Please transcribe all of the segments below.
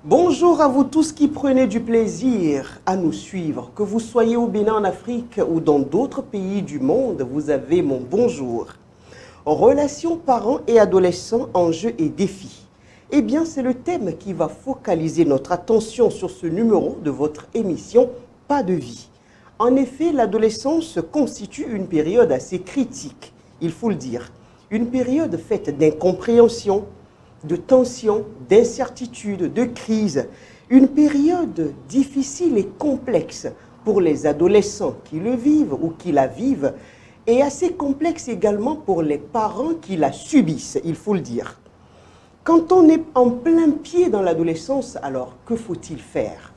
Bonjour à vous tous qui prenez du plaisir à nous suivre. Que vous soyez au Bénin, en Afrique ou dans d'autres pays du monde, vous avez mon bonjour. Relations parents et adolescents, enjeux et défis. Eh bien, c'est le thème qui va focaliser notre attention sur ce numéro de votre émission Pas de vie. En effet, l'adolescence constitue une période assez critique, il faut le dire. Une période faite d'incompréhension, de tension, d'incertitude, de crise. Une période difficile et complexe pour les adolescents qui le vivent ou qui la vivent, et assez complexe également pour les parents qui la subissent, il faut le dire. Quand on est en plein pied dans l'adolescence, alors que faut-il faire?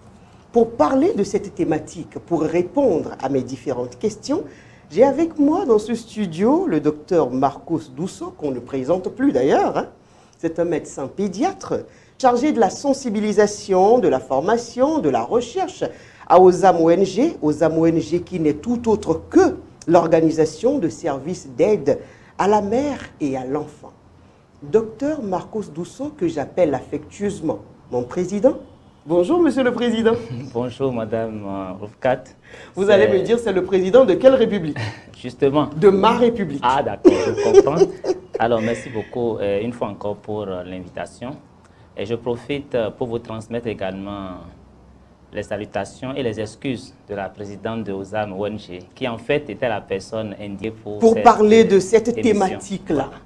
Pour parler de cette thématique, pour répondre à mes différentes questions, j'ai avec moi dans ce studio le docteur Marcos Dousso, qu'on ne présente plus d'ailleurs, hein. C'est un médecin pédiatre chargé de la sensibilisation, de la formation, de la recherche à OSAM ONG qui n'est tout autre que l'organisation de services d'aide à la mère et à l'enfant. Docteur Marcos Dousso, que j'appelle affectueusement mon président. Bonjour, monsieur le président. Bonjour, madame Rufkat. Vous allez me dire, c'est le président de quelle république? Justement. De ma république. Ah, d'accord, je comprends. Alors, merci beaucoup une fois encore pour l'invitation. Et je profite pour vous transmettre également les salutations et les excuses de la présidente de OSAM ONG, qui en fait était la personne indiquée pour parler de cette thématique-là. Voilà.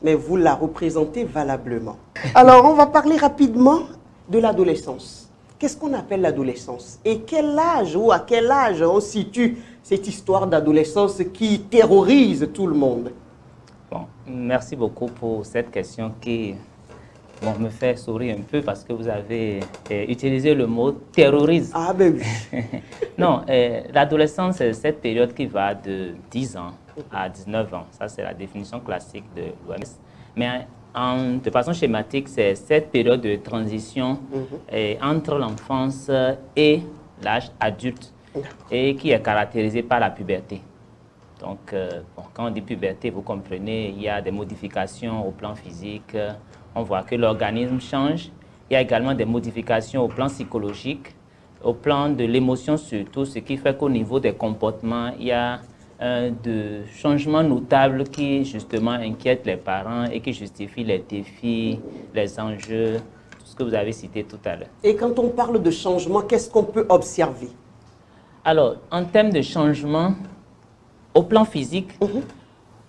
Mais vous la représentez valablement. Alors, on va parler rapidement de l'adolescence. Qu'est-ce qu'on appelle l'adolescence? Et quel âge ou à quel âge on situe cette histoire d'adolescence qui terrorise tout le monde? Bon, merci beaucoup pour cette question qui me fait sourire un peu parce que vous avez utilisé le mot terrorise. Ah ben oui. Non, l'adolescence, c'est cette période qui va de 10 ans à 19 ans. Ça, c'est la définition classique de l'OMS. Mais de façon schématique, c'est cette période de transition entre l'enfance et l'âge adulte et qui est caractérisée par la puberté. Donc, quand on dit puberté, vous comprenez, il y a des modifications au plan physique, on voit que l'organisme change. Il y a également des modifications au plan psychologique, au plan de l'émotion surtout, ce qui fait qu'au niveau des comportements, il y a de changements notables qui justement inquiètent les parents et qui justifient les défis, les enjeux, tout ce que vous avez cité tout à l'heure. Et quand on parle de changement, qu'est-ce qu'on peut observer? Alors, en termes de changement, au plan physique,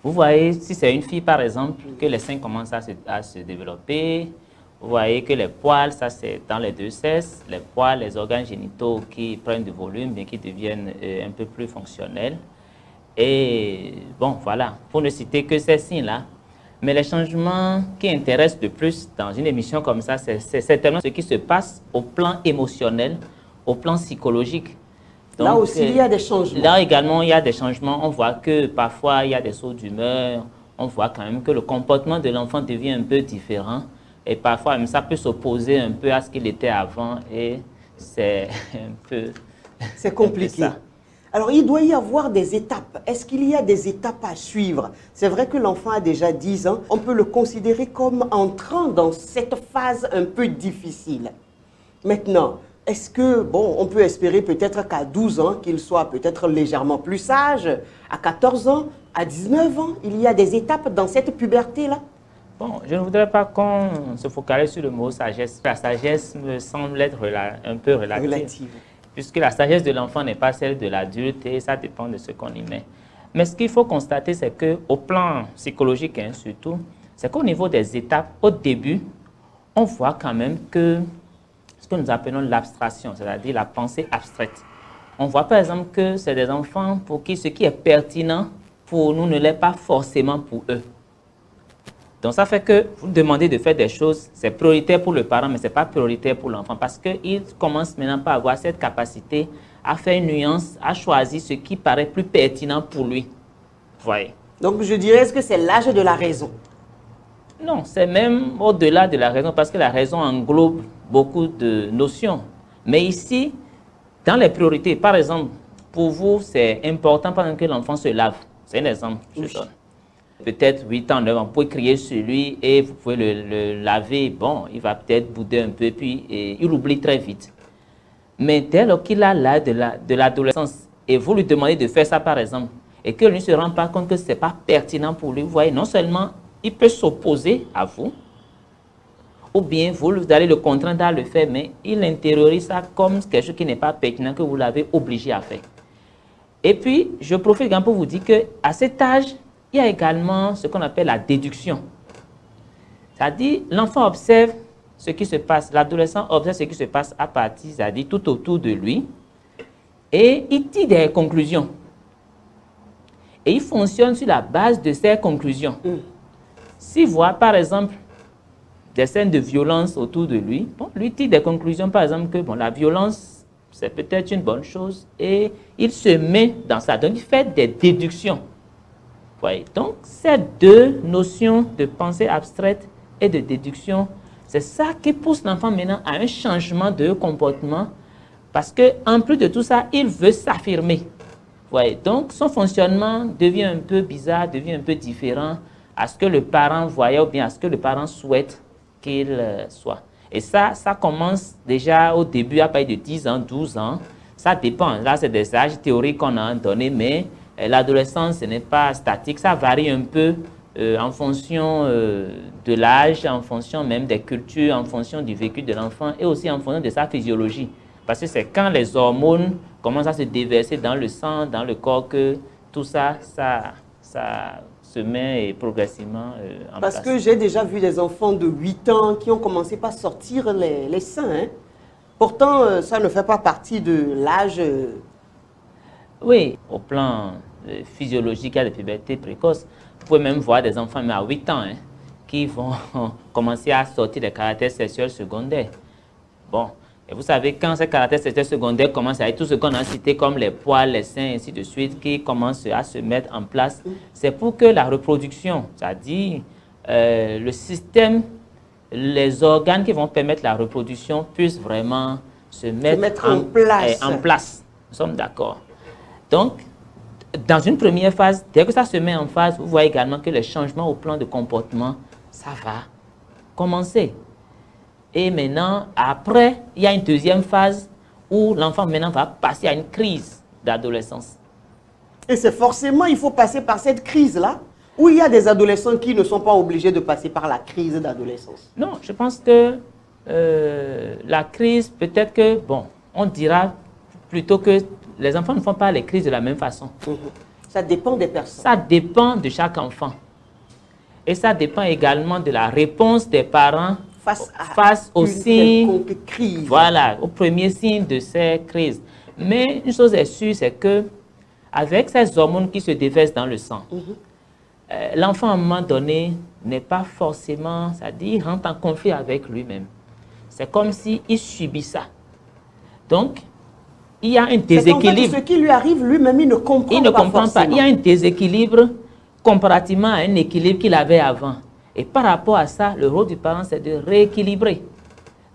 vous voyez, si c'est une fille par exemple, que les seins commencent à se développer, vous voyez que les poils, ça c'est dans les deux sexes, les poils, les organes génitaux qui prennent du volume et qui deviennent un peu plus fonctionnels. Et bon, voilà, pour ne citer que ces signes-là. Mais les changements qui intéressent le plus dans une émission comme ça, c'est certainement ce qui se passe au plan émotionnel, au plan psychologique. Donc, là aussi, il y a des changements. Là également, il y a des changements. On voit que parfois, il y a des sauts d'humeur. On voit quand même que le comportement de l'enfant devient un peu différent. Et parfois, même, ça peut s'opposer un peu à ce qu'il était avant. Et c'est un peu... C'est compliqué. Alors, il doit y avoir des étapes. Est-ce qu'il y a des étapes à suivre? C'est vrai que l'enfant a déjà 10 ans. On peut le considérer comme entrant dans cette phase un peu difficile. Maintenant, est-ce que, bon, on peut espérer peut-être qu'à 12 ans, qu'il soit peut-être légèrement plus sage, à 14 ans, à 19 ans, il y a des étapes dans cette puberté-là? Bon, je ne voudrais pas qu'on se focalise sur le mot sagesse. La sagesse me semble être un peu relative. Puisque la sagesse de l'enfant n'est pas celle de l'adulte et ça dépend de ce qu'on y met. Mais ce qu'il faut constater, c'est qu'au plan psychologique, hein, surtout, c'est qu'au niveau des étapes, au début, on voit quand même que ce que nous appelons l'abstraction, c'est-à-dire la pensée abstraite. On voit par exemple que c'est des enfants pour qui ce qui est pertinent pour nous ne l'est pas forcément pour eux. Donc ça fait que vous demandez de faire des choses, c'est prioritaire pour le parent, mais ce n'est pas prioritaire pour l'enfant parce qu'il commence maintenant par avoir cette capacité à faire une nuance, à choisir ce qui paraît plus pertinent pour lui. Vous voyez? Donc je dirais, est-ce que c'est l'âge de la raison? Non, c'est même au-delà de la raison parce que la raison englobe beaucoup de notions. Mais ici, dans les priorités, par exemple, pour vous, c'est important pendant que l'enfant se lave. C'est un exemple, je donne. peut-être 8 ans, 9 ans, vous pouvez crier sur lui et vous pouvez le laver. Bon, il va peut-être bouder un peu, puis il oublie très vite. Mais dès lors qu'il a l'âge de l'adolescence et vous lui demandez de faire ça par exemple, et que lui ne se rend pas compte que ce n'est pas pertinent pour lui, vous voyez, non seulement il peut s'opposer à vous, ou bien vous allez le contraindre à le faire, mais il intériorise ça comme quelque chose qui n'est pas pertinent, que vous l'avez obligé à faire. Et puis, je profite également pour vous dire qu'à cet âge, il y a également ce qu'on appelle la déduction. C'est-à-dire, l'enfant observe ce qui se passe, l'adolescent observe ce qui se passe à partir, c'est-à-dire tout autour de lui, et il tire des conclusions. Et il fonctionne sur la base de ces conclusions. S'il voit, par exemple, des scènes de violence autour de lui, bon, lui tire des conclusions, par exemple, que bon, la violence, c'est peut-être une bonne chose, et il se met dans ça. Donc, il fait des déductions. Vous voyez? Donc, ces deux notions de pensée abstraite et de déduction, c'est ça qui pousse l'enfant maintenant à un changement de comportement, parce qu'en plus de tout ça, il veut s'affirmer. Vous voyez? Donc, son fonctionnement devient un peu bizarre, devient un peu différent à ce que le parent voyait ou bien à ce que le parent souhaite qu'il soit. Et ça commence déjà au début, à partir de 10 ans, 12 ans. Ça dépend. Là, c'est des âges théoriques qu'on a donné, mais l'adolescence, ce n'est pas statique. Ça varie un peu en fonction de l'âge, en fonction même des cultures, en fonction du vécu de l'enfant et aussi en fonction de sa physiologie. Parce que c'est quand les hormones commencent à se déverser dans le sang, dans le corps, que tout ça se met progressivement en place. Parce que j'ai déjà vu des enfants de 8 ans qui ont commencé par sortir les seins. Hein. Pourtant, ça ne fait pas partie de l'âge. Oui, au plan physiologique, il y a des pubertés précoces. Vous pouvez même voir des enfants mais à 8 ans hein, qui vont commencer à sortir des caractères sexuels secondaires. Bon, et vous savez, quand ces caractères sexuels secondaires commencent à être tout ce qu'on a cité comme les poils, les seins, ainsi de suite, qui commencent à se mettre en place, c'est pour que la reproduction, c'est-à-dire le système, les organes qui vont permettre la reproduction puissent vraiment se mettre en place. Nous sommes d'accord. Donc, dans une première phase, dès que ça se met en phase, vous voyez également que les changements au plan de comportement, ça va commencer. Et maintenant, après, il y a une deuxième phase où l'enfant maintenant va passer à une crise d'adolescence. Et c'est forcément, il faut passer par cette crise-là, où il y a des adolescents qui ne sont pas obligés de passer par la crise d'adolescence. Non, je pense que la crise, peut-être que, bon, on dira plutôt que les enfants ne font pas les crises de la même façon. Ça dépend des personnes. Ça dépend de chaque enfant. Et ça dépend également de la réponse des parents face aux signes, voilà, au premier signe de ces crises. Mais une chose est sûre, c'est que avec ces hormones qui se déversent dans le sang, l'enfant à un moment donné n'est pas forcément, c'est-à-dire il rentre en conflit avec lui-même. C'est comme s'il subit ça. Donc, il y a un déséquilibre. Ce qui lui arrive, lui-même, il ne comprend pas. Il ne comprend pas. Il y a un déséquilibre comparativement à un équilibre qu'il avait avant. Et par rapport à ça, le rôle du parent, c'est de rééquilibrer.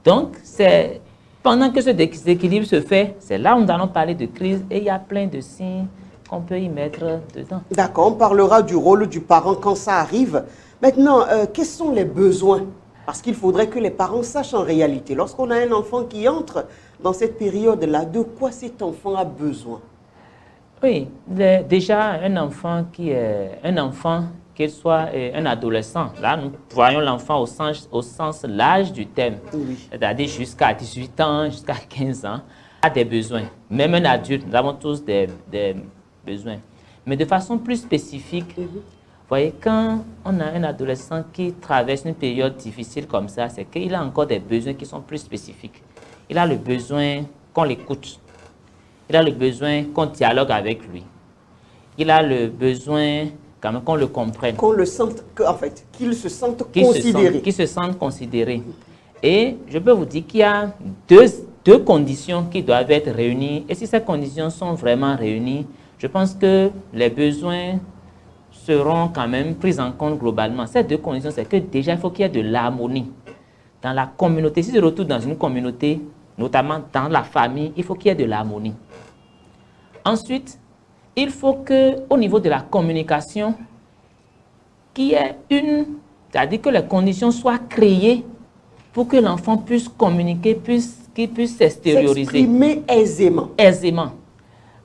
Donc, c'est pendant que ce déséquilibre se fait, c'est là où nous allons parler de crise et il y a plein de signes qu'on peut y mettre dedans. D'accord, on parlera du rôle du parent quand ça arrive. Maintenant, quels sont les besoins? Parce qu'il faudrait que les parents sachent en réalité, lorsqu'on a un enfant qui entre dans cette période-là, de quoi cet enfant a besoin? Oui, déjà, un enfant, qu'il soit un adolescent, là, nous voyons l'enfant au sens l'âge du terme, c'est-à-dire jusqu'à 18 ans, jusqu'à 15 ans, a des besoins. Même un adulte, nous avons tous des besoins. Mais de façon plus spécifique, vous voyez, quand on a un adolescent qui traverse une période difficile comme ça, c'est qu'il a encore des besoins qui sont plus spécifiques. Il a le besoin qu'on l'écoute. Il a le besoin qu'on dialogue avec lui. Il a le besoin quand même qu'on le comprenne. Qu'on le sente, en fait, qu'il se sente considéré. Qu'il se sente considéré. Et je peux vous dire qu'il y a deux conditions qui doivent être réunies. Et si ces conditions sont vraiment réunies, je pense que les besoins seront quand même pris en compte globalement. Ces deux conditions, c'est que déjà, il faut qu'il y ait de l'harmonie. Dans la communauté, si je retourne dans une communauté, notamment dans la famille, il faut qu'il y ait de l'harmonie. Ensuite, il faut qu'au niveau de la communication, qu'il y ait c'est-à-dire que les conditions soient créées pour que l'enfant puisse communiquer, qu'il puisse s'extérioriser. S'exprimer aisément. Aisément.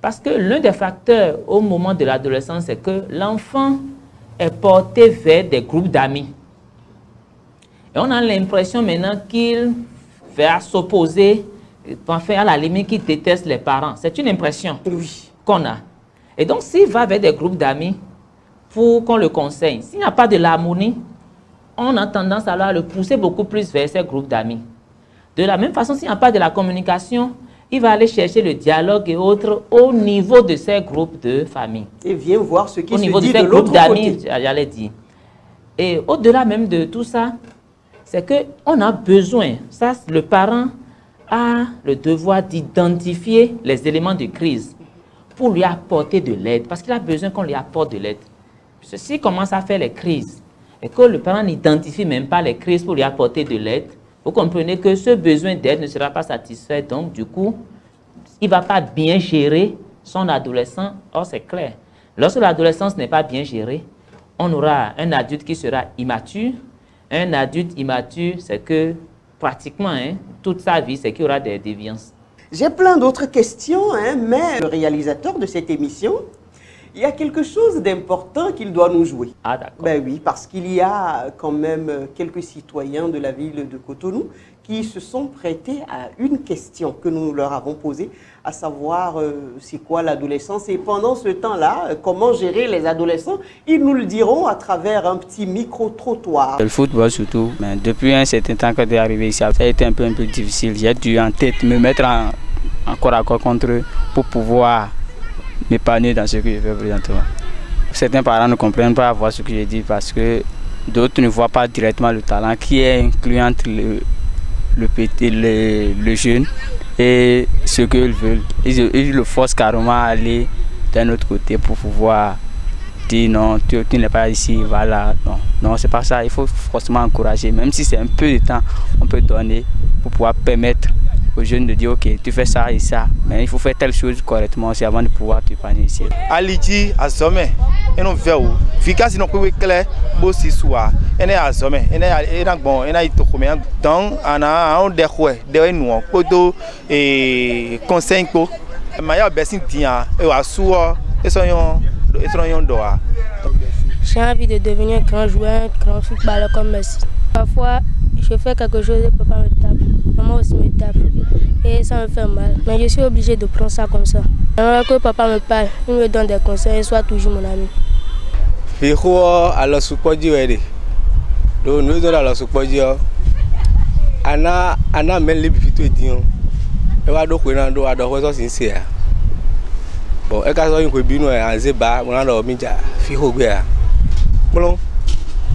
Parce que l'un des facteurs au moment de l'adolescence, c'est que l'enfant est porté vers des groupes d'amis. Et on a l'impression maintenant qu'il va s'opposer, enfin à la limite qu'il déteste les parents. C'est une impression qu'on a. Et donc s'il va vers des groupes d'amis pour qu'on le conseille, s'il n'y a pas de l'harmonie, on a tendance alors à le pousser beaucoup plus vers ces groupes d'amis. De la même façon, s'il n'y a pas de la communication, il va aller chercher le dialogue et autres au niveau de ces groupes de famille. Et vient voir ce qui se dit de l'autre côté. Au niveau de ces groupes d'amis, j'allais dire. Et au-delà même de tout ça, c'est qu'on a besoin, ça le parent a le devoir d'identifier les éléments de crise pour lui apporter de l'aide, parce qu'il a besoin qu'on lui apporte de l'aide. S'il commence à faire les crises et que le parent n'identifie même pas les crises pour lui apporter de l'aide, vous comprenez que ce besoin d'aide ne sera pas satisfait, donc du coup, il ne va pas bien gérer son adolescent. Or, c'est clair, lorsque l'adolescence n'est pas bien gérée, on aura un adulte qui sera immature. Un adulte immature, c'est que pratiquement, toute sa vie, c'est qu'il y aura des déviances. J'ai plein d'autres questions, mais le réalisateur de cette émission, il y a quelque chose d'important qu'il doit nous jouer. Ah, d'accord. Ben oui, parce qu'il y a quand même quelques citoyens de la ville de Cotonou qui se sont prêtés à une question que nous leur avons posée, à savoir c'est quoi l'adolescence et pendant ce temps-là, comment gérer les adolescents. Ils nous le diront à travers un petit micro-trottoir. Le football surtout, mais depuis un certain temps que tu es arrivé ici, ça a été un peu difficile. J'ai dû en tête me mettre en corps à corps contre eux pour pouvoir m'épanouir dans ce que je fais présentement. Certains parents ne comprennent pas à voir ce que je dis parce que d'autres ne voient pas directement le talent qui est inclus entre le jeune et ce qu'ils veulent. Ils le forcent carrément à aller d'un autre côté pour pouvoir dire non, tu n'es pas ici, voilà. Non, c'est pas ça. Il faut forcément encourager, même si c'est un peu de temps, on peut donner pour pouvoir permettre aux jeunes de dire ok, tu fais ça et ça, mais il faut faire telle chose correctement aussi avant de pouvoir t'épanouir ici. Aliji azome, eno veo, vikasi no kwe kle, bosi soa, ene azome, ene bon, ene itokome, donc ana on de nous, kodo et conseil ko, maya besin tia, e asuo, e soyon doa. J'ai envie de devenir un grand joueur, un grand footballeur comme Messi. Parfois, je fais quelque chose et papa me tape, maman aussi me tape et ça me fait mal. Mais je suis obligé de prendre ça comme ça. Alors que papa me parle, il me donne des conseils et soit toujours mon ami. Je suis à la soupe-dieu. Donc nous sommes à la soupe-dieu. Ana même les bifitos dion. Et va donc on a do adore sincère. Bon, et quand on est venu à Zeba, on a dormi déjà. Fiho guerre. Bon,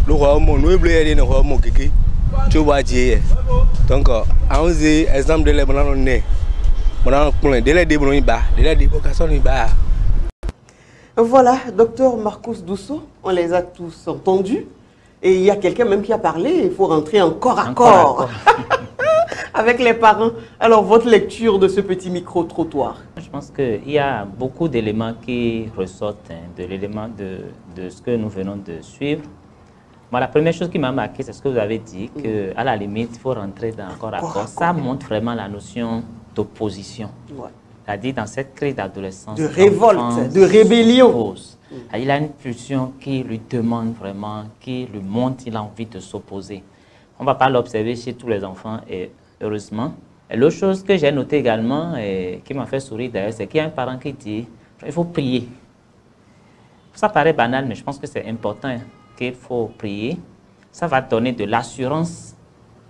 le roi mon nous blé ne roi mon kiki. Tu vois dire. Donc à 11 exemple de les bananes né. Bananes plein de les débrouiller bas, de les débrouiller bas. Voilà, docteur Marcus Dousso, on les a tous entendus. Et il y a quelqu'un même qui a parlé, il faut rentrer en corps à corps avec les parents. Alors, votre lecture de ce petit micro-trottoir? Je pense qu'il y a beaucoup d'éléments qui ressortent de l'élément de ce que nous venons de suivre. Moi, la première chose qui m'a marqué, c'est ce que vous avez dit, qu'à la limite, il faut rentrer dans corps à corps. Ça montre vraiment la notion d'opposition. Ouais. C'est-à-dire dans cette crise d'adolescence. De révolte, de rébellion. Il a une pulsion qui lui demande vraiment, qui lui montre qu'il a envie de s'opposer. On ne va pas l'observer chez tous les enfants, et heureusement. Et l'autre chose que j'ai notée également, et qui m'a fait sourire d'ailleurs, c'est qu'il y a un parent qui dit il faut prier. Ça paraît banal, mais je pense que c'est important qu'il faut prier. Ça va donner de l'assurance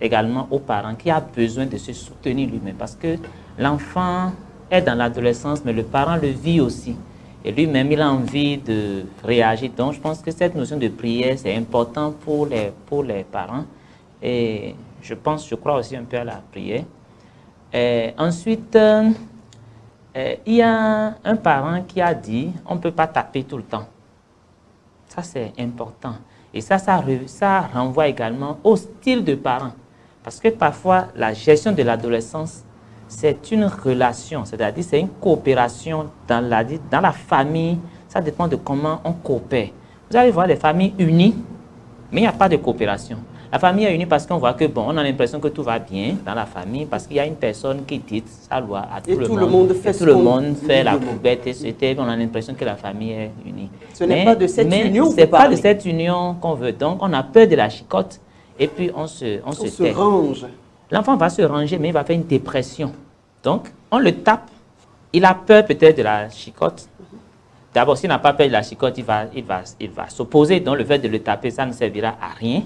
également aux parents qui a besoin de se soutenir lui-même. Parce que l'enfant est dans l'adolescence, mais le parent le vit aussi. Et lui-même, il a envie de réagir. Donc, je pense que cette notion de prière, c'est important pour les parents. Et je crois aussi un peu à la prière. Et ensuite, il y a un parent qui a dit, on ne peut pas taper tout le temps. Ça, c'est important. Et ça renvoie également au style de parent. Parce que parfois, la gestion de l'adolescence, c'est une relation, c'est-à-dire c'est une coopération dans la famille. Ça dépend de comment on coopère. Vous allez voir des familles unies, Mais il n'y a pas de coopération. La famille est unie parce qu'on voit que, bon, on a l'impression que tout va bien dans la famille parce qu'il y a une personne qui dit sa loi à tout le monde. Tout le monde fait la poubette, etc. On a l'impression que la famille est unie. Ce n'est pas de cette union c'est pas de cette union qu'on veut. Donc, on a peur de la chicotte et puis on se range. L'enfant va se ranger, mais il va faire une dépression. Donc, on le tape. Il a peur peut-être de la chicotte. D'abord, s'il n'a pas peur de la chicotte, il va s'opposer. Donc, le fait de le taper, ça ne servira à rien.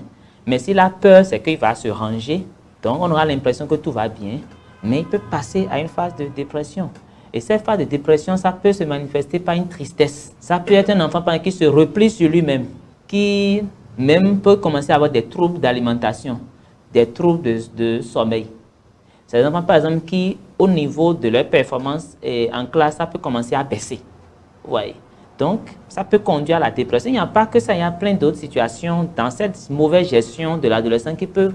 Mais s'il a peur, c'est qu'il va se ranger. Donc, on aura l'impression que tout va bien. Mais il peut passer à une phase de dépression. Et cette phase de dépression, ça peut se manifester par une tristesse. Ça peut être un enfant qui se replie sur lui-même, qui même peut commencer à avoir des troubles d'alimentation, des troubles de sommeil. C'est des enfants, par exemple, qui, au niveau de leur performance en classe, ça peut commencer à baisser. Ouais. Donc, ça peut conduire à la dépression. Il n'y a pas que ça, il y a plein d'autres situations dans cette mauvaise gestion de l'adolescent qui peut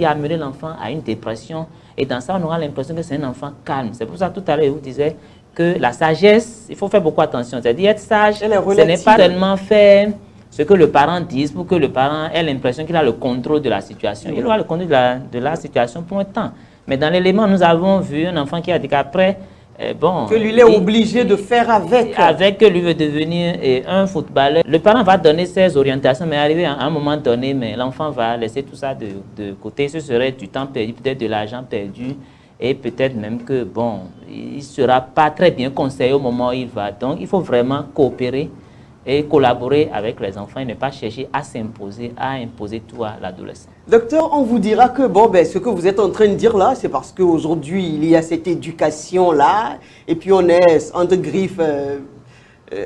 amener l'enfant à une dépression. Et dans ça, on aura l'impression que c'est un enfant calme. C'est pour ça, tout à l'heure, je vous disais que la sagesse, il faut faire beaucoup attention. C'est-à-dire, être sage, ce n'est pas seulement faire ce que le parent dise pour que le parent ait l'impression qu'il a le contrôle de la situation. Il aura le contrôle de la situation pour un temps. Mais dans l'élément, nous avons vu un enfant qui a dit qu'après, que lui il est obligé de faire avec. Avec que lui veut devenir un footballeur. Le parent va donner ses orientations, mais arrivé à un moment donné, mais l'enfant va laisser tout ça de côté. Ce serait du temps perdu, peut-être de l'argent perdu, et peut-être même que, bon, il ne sera pas très bien conseillé au moment où il va. Donc, il faut vraiment coopérer et collaborer avec les enfants et ne pas chercher à s'imposer, à imposer tout à l'adolescent. Docteur, on vous dira que bon, ce que vous êtes en train de dire là, c'est parce qu'aujourd'hui, il y a cette éducation-là, et puis on est entre griffes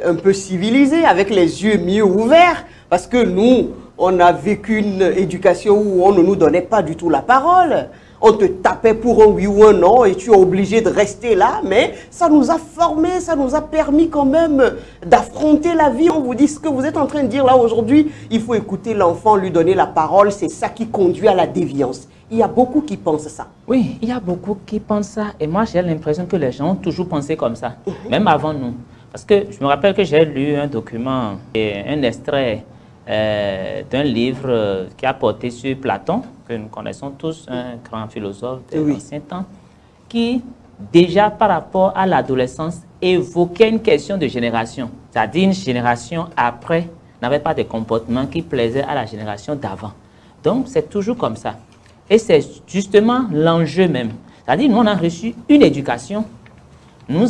un peu civilisé, avec les yeux mieux ouverts, parce que nous, on a vécu une éducation où on ne nous donnait pas du tout la parole. On te tapait pour un oui ou un non et tu es obligé de rester là, mais ça nous a formés, ça nous a permis quand même d'affronter la vie. On vous dit ce que vous êtes en train de dire là aujourd'hui, il faut écouter l'enfant, lui donner la parole, c'est ça qui conduit à la déviance. Il y a beaucoup qui pensent ça. Oui, il y a beaucoup qui pensent ça et moi j'ai l'impression que les gens ont toujours pensé comme ça, même avant nous. Parce que je me rappelle que j'ai lu un document, un extrait d'un livre qui a porté sur Platon, que nous connaissons tous, un grand philosophe des anciens temps, qui déjà par rapport à l'adolescence évoquait une question de génération. C'est-à-dire une génération après n'avait pas de comportement qui plaisait à la génération d'avant. Donc c'est toujours comme ça. Et c'est justement l'enjeu même. C'est-à-dire nous on a reçu une éducation, nous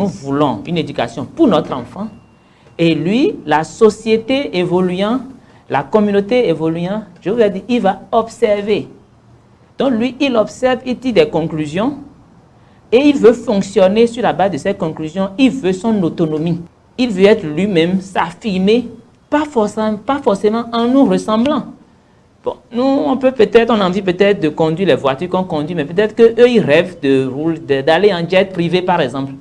voulons une éducation pour notre enfant, et lui, la société évoluant, la communauté évoluant, je vous ai dit, il va observer. Donc lui, il observe, il tire des conclusions et il veut fonctionner sur la base de ces conclusions. Il veut son autonomie. Il veut être lui-même, s'affirmer, pas forcément en nous ressemblant. Bon, nous, on a envie peut-être de conduire les voitures qu'on conduit, mais peut-être qu'eux, ils rêvent d'aller en jet privé, par exemple.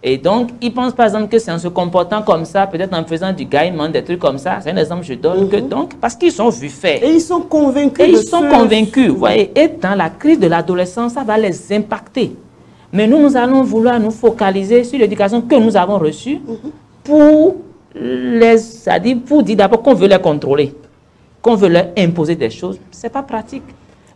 Et donc, ils pensent par exemple que c'est en se comportant comme ça, peut-être en faisant du gaiement, des trucs comme ça. C'est un exemple que je donne. Parce qu'ils sont vus faire. Et ils sont convaincus. Et ils sont convaincus. Vous voyez, et dans la crise de l'adolescence, ça va les impacter. Mais nous allons vouloir nous focaliser sur l'éducation que nous avons reçue pour dire d'abord qu'on veut les contrôler, qu'on veut leur imposer des choses. Ce n'est pas pratique.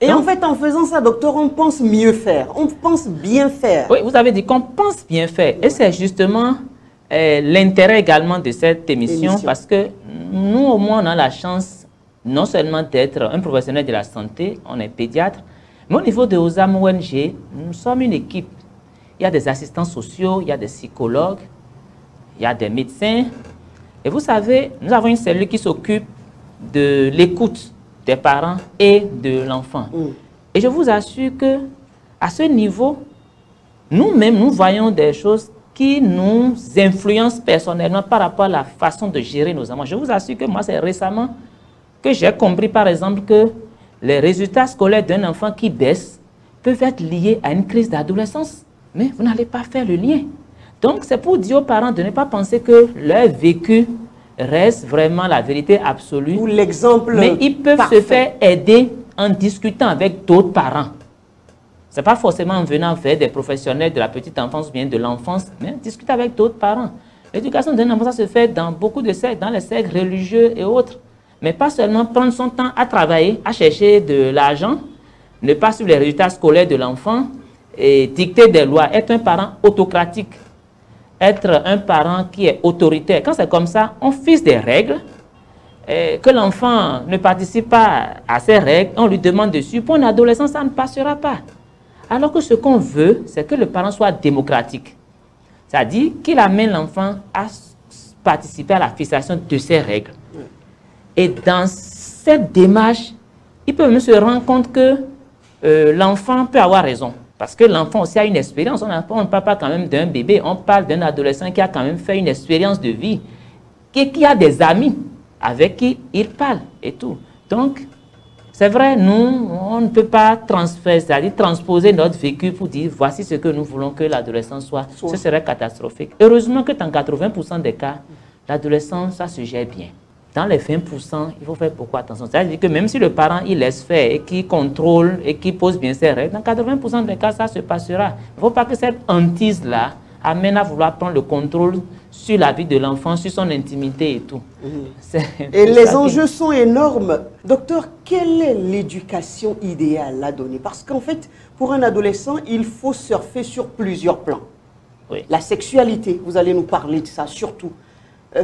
Et donc, en fait, en faisant ça, docteur, on pense mieux faire, on pense bien faire. Oui, vous avez dit qu'on pense bien faire. Et c'est justement l'intérêt également de cette émission parce que nous, au moins, on a la chance non seulement d'être un professionnel de la santé, on est pédiatre, mais au niveau de OSAM ONG, nous sommes une équipe. Il y a des assistants sociaux, il y a des psychologues, il y a des médecins. Et vous savez, nous avons une cellule qui s'occupe de l'écoute des parents et de l'enfant. Et je vous assure que à ce niveau, nous-mêmes, nous voyons des choses qui nous influencent personnellement par rapport à la façon de gérer nos enfants. Je vous assure que moi, c'est récemment que j'ai compris, par exemple, que les résultats scolaires d'un enfant qui baisse peuvent être liés à une crise d'adolescence. Mais vous n'allez pas faire le lien. Donc, c'est pour dire aux parents de ne pas penser que leur vécu reste vraiment la vérité absolue. Ou l'exemple mais ils peuvent se faire aider en discutant avec d'autres parents. Ce n'est pas forcément en venant vers des professionnels de la petite enfance ou bien de l'enfance, mais discuter avec d'autres parents. L'éducation d'un enfant, ça se fait dans beaucoup de cercles, dans les cercles religieux et autres. Mais pas seulement prendre son temps à travailler, à chercher de l'argent, ne pas suivre les résultats scolaires de l'enfant et dicter des lois, être un parent autocratique, être un parent qui est autoritaire. Quand c'est comme ça, on fixe des règles, que l'enfant ne participe pas à ces règles, on lui demande dessus. Pour un adolescent, ça ne passera pas. Alors que ce qu'on veut, c'est que le parent soit démocratique. C'est-à-dire qu'il amène l'enfant à participer à la fixation de ces règles. Et dans cette démarche, il peut même se rendre compte que l'enfant peut avoir raison. Parce que l'enfant aussi a une expérience. On ne parle pas quand même d'un bébé, on parle d'un adolescent qui a quand même fait une expérience de vie, qui a des amis avec qui il parle et tout. Donc, c'est vrai, nous, on ne peut pas transférer, c'est-à-dire transposer notre vécu pour dire voici ce que nous voulons que l'adolescent soit. Ce serait catastrophique. Heureusement que dans 80% des cas, l'adolescent, ça se gère bien. Dans les 20%, il faut faire beaucoup attention. C'est-à-dire que même si le parent, il laisse faire et qu'il contrôle et qu'il pose bien ses règles, dans 80% des cas, ça se passera. Il ne faut pas que cette hantise-là amène à vouloir prendre le contrôle sur la vie de l'enfant, sur son intimité et tout. Et les enjeux sont énormes. Docteur, quelle est l'éducation idéale à donner? Parce qu'en fait, pour un adolescent, il faut surfer sur plusieurs plans. Oui. La sexualité, vous allez nous parler de ça surtout.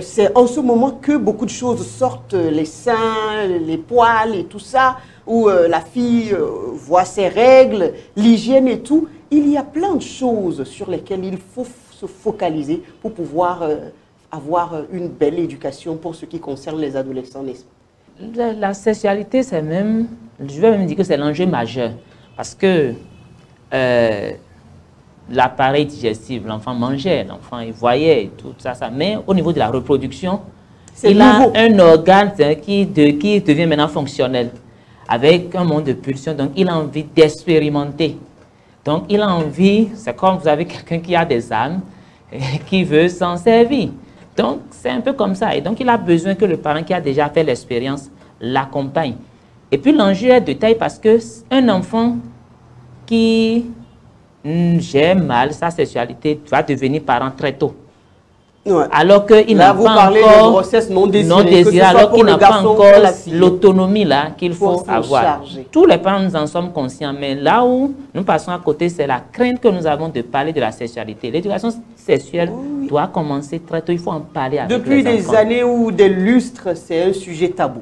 C'est en ce moment que beaucoup de choses sortent, les seins, les poils et tout ça, où la fille voit ses règles, l'hygiène et tout. Il y a plein de choses sur lesquelles il faut se focaliser pour pouvoir avoir une belle éducation pour ce qui concerne les adolescents, n'est-ce pas? La sexualité, c'est même, je vais même dire que c'est l'enjeu majeur. Parce que l'appareil digestif, l'enfant mangeait, l'enfant il voyait et tout ça, mais au niveau de la reproduction, il a un organe qui devient maintenant fonctionnel, avec un monde de pulsions, donc il a envie d'expérimenter. Donc il a envie, c'est comme vous avez quelqu'un qui a des âmes et qui veut s'en servir. Donc c'est un peu comme ça, et donc il a besoin que le parent qui a déjà fait l'expérience l'accompagne. Et puis l'enjeu est de taille parce qu'un enfant qui gère mal sa sexualité va devenir parent très tôt. Ouais. Alors qu'il n'a pas encore de grossesse non désirée, alors qu'il n'a pas encore l'autonomie là qu'il faut avoir. Tous les parents, nous en sommes conscients, mais là où nous passons à côté, c'est la crainte que nous avons de parler de la sexualité. L'éducation sexuelle doit commencer très tôt, il faut en parler avec les enfants. Depuis des années ou des lustres, c'est un sujet tabou.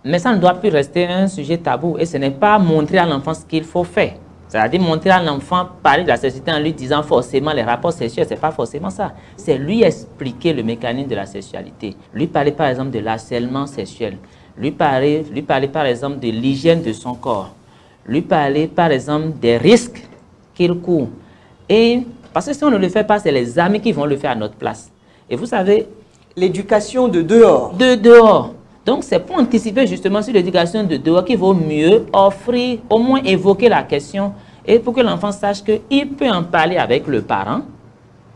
Mais ça ne doit plus rester un sujet tabou, et ce n'est pas montrer à l'enfant ce qu'il faut faire. C'est-à-dire montrer à l'enfant, parler de la sexualité en lui disant forcément les rapports sexuels, ce n'est pas forcément ça. C'est lui expliquer le mécanisme de la sexualité. Lui parler par exemple de l'harcèlement sexuel. Lui parler par exemple de l'hygiène de son corps. Lui parler par exemple des risques qu'il court. Et parce que si on ne le fait pas, c'est les amis qui vont le faire à notre place. Et vous savez... L'éducation de dehors. De dehors. Donc, c'est pour anticiper justement sur l'éducation de dehors qu'il vaut mieux offrir, au moins évoquer la question, et pour que l'enfant sache qu'il peut en parler avec le parent.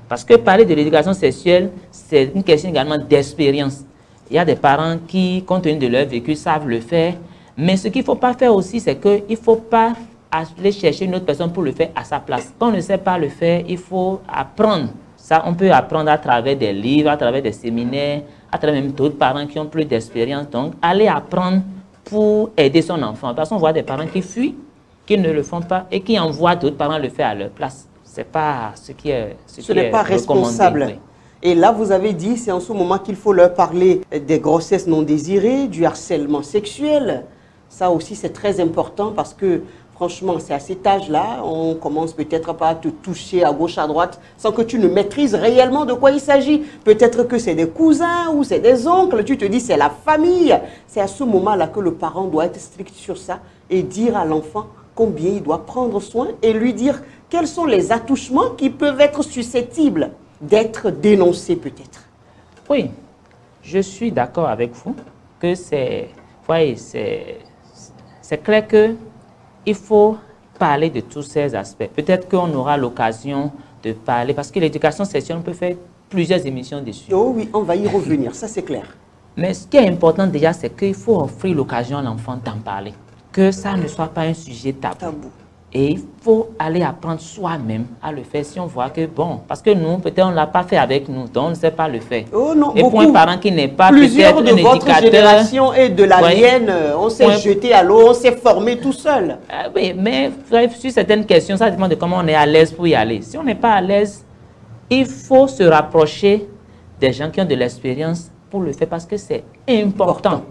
Parce que parler de l'éducation sexuelle, c'est une question également d'expérience. Il y a des parents qui, compte tenu de leur vécu, savent le faire. Mais ce qu'il ne faut pas faire aussi, c'est qu'il ne faut pas aller chercher une autre personne pour le faire à sa place. Quand on ne sait pas le faire, il faut apprendre. Ça, on peut apprendre à travers des livres, à travers des séminaires, à travers même d'autres parents qui ont plus d'expérience. Donc, aller apprendre pour aider son enfant. Parce qu'on voit des parents qui fuient, qui ne le font pas et qui envoient d'autres parents le faire à leur place. Ce n'est pas ce qui est Ce n'est pas responsable. Oui. Et là, vous avez dit, c'est en ce moment qu'il faut leur parler des grossesses non désirées, du harcèlement sexuel. Ça aussi, c'est très important parce que franchement, c'est à cet âge-là, on commence peut-être pas à te toucher à gauche, à droite, sans que tu ne maîtrises réellement de quoi il s'agit. Peut-être que c'est des cousins ou c'est des oncles, tu te dis c'est la famille. C'est à ce moment-là que le parent doit être strict sur ça et dire à l'enfant combien il doit prendre soin et lui dire quels sont les attouchements qui peuvent être susceptibles d'être dénoncés peut-être. Oui, je suis d'accord avec vous que c'est clair que il faut parler de tous ces aspects. Peut-être qu'on aura l'occasion de parler, parce que l'éducation sexuelle, on peut faire plusieurs émissions dessus. Oh oui, on va y revenir, ça c'est clair. Mais ce qui est important déjà, c'est qu'il faut offrir l'occasion à l'enfant d'en parler. Que ça ne soit pas un sujet tabou. Et il faut aller apprendre soi-même à le faire si on voit que, bon, parce que nous, peut-être on ne l'a pas fait avec nous, donc on ne sait pas le faire. Oh non, et pour un parent qui n'est pas plusieurs peut-être de un votre éducateur, génération et de la mienne, on s'est jeté à l'eau, on s'est formé tout seul. Oui, mais sur certaines questions, ça dépend de comment on est à l'aise pour y aller. Si on n'est pas à l'aise, il faut se rapprocher des gens qui ont de l'expérience pour le faire parce que c'est important.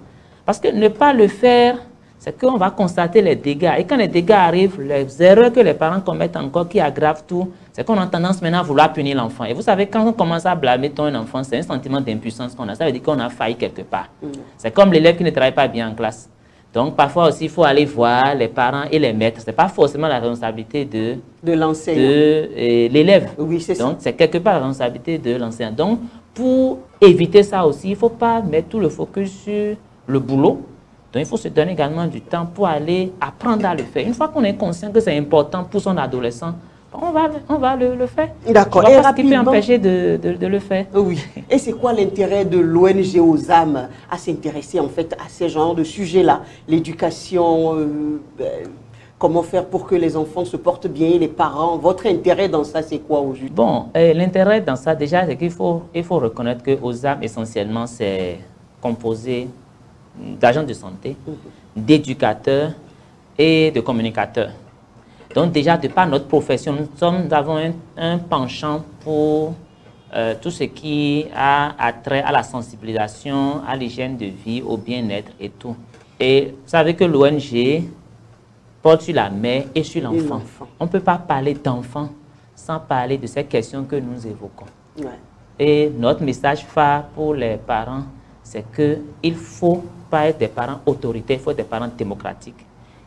Parce que ne pas le faire, c'est qu'on va constater les dégâts. Et quand les dégâts arrivent, les erreurs que les parents commettent encore qui aggravent tout, c'est qu'on a tendance maintenant à vouloir punir l'enfant. Et vous savez, quand on commence à blâmer ton enfant, c'est un sentiment d'impuissance qu'on a. Ça veut dire qu'on a failli quelque part. C'est comme l'élève qui ne travaille pas bien en classe. Donc, parfois aussi, il faut aller voir les parents et les maîtres. Ce n'est pas forcément la responsabilité de l'enseignant, de l'élève. Oui, c'est ça. Donc, c'est quelque part la responsabilité de l'enseignant. Donc, pour éviter ça aussi, il ne faut pas mettre tout le focus sur le boulot. Donc, il faut se donner également du temps pour aller apprendre à le faire. Une fois qu'on est conscient que c'est important pour son adolescent, on va le faire. D'accord. Et rapidement, ce qui peut empêcher de le faire. Oui. Et c'est quoi l'intérêt de l'ONG OSAM à s'intéresser en fait à ces genres de sujets-là? L'éducation, comment faire pour que les enfants se portent bien, les parents. Votre intérêt dans ça, c'est quoi au juste? Bon, l'intérêt dans ça, déjà, c'est qu'il faut reconnaître que OSAM, essentiellement, c'est composé d'agents de santé, d'éducateurs et de communicateurs. Donc déjà, de par notre profession, nous avons un penchant pour tout ce qui a trait à la sensibilisation, à l'hygiène de vie, au bien-être et tout. Et vous savez que l'ONG porte sur la mère et sur l'enfant. On ne peut pas parler d'enfant sans parler de ces questions que nous évoquons. Ouais. Et notre message phare pour les parents, c'est qu'il ne faut pas être des parents autoritaires, il faut être des parents démocratiques.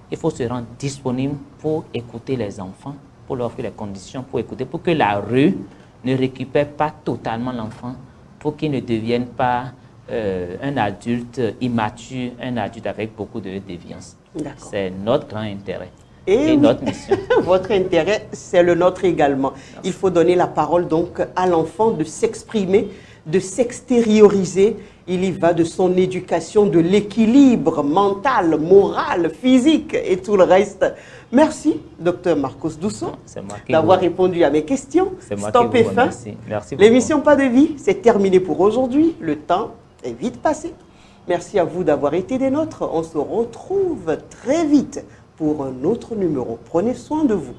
Il faut se rendre disponible pour écouter les enfants, pour leur offrir les conditions pour écouter, pour que la rue ne récupère pas totalement l'enfant, pour qu'il ne devienne pas un adulte immature, un adulte avec beaucoup de déviance. C'est notre grand intérêt et notre mission. Votre intérêt, c'est le nôtre également. Merci. Il faut donner la parole donc à l'enfant de s'exprimer, de s'extérioriser. Il y va de son éducation, de l'équilibre mental, moral, physique et tout le reste. Merci, Dr Marcos Dousso, d'avoir répondu à mes questions. Stop et fin. Merci. L'émission Pas de vie, c'est terminé pour aujourd'hui. Le temps est vite passé. Merci à vous d'avoir été des nôtres. On se retrouve très vite pour un autre numéro. Prenez soin de vous.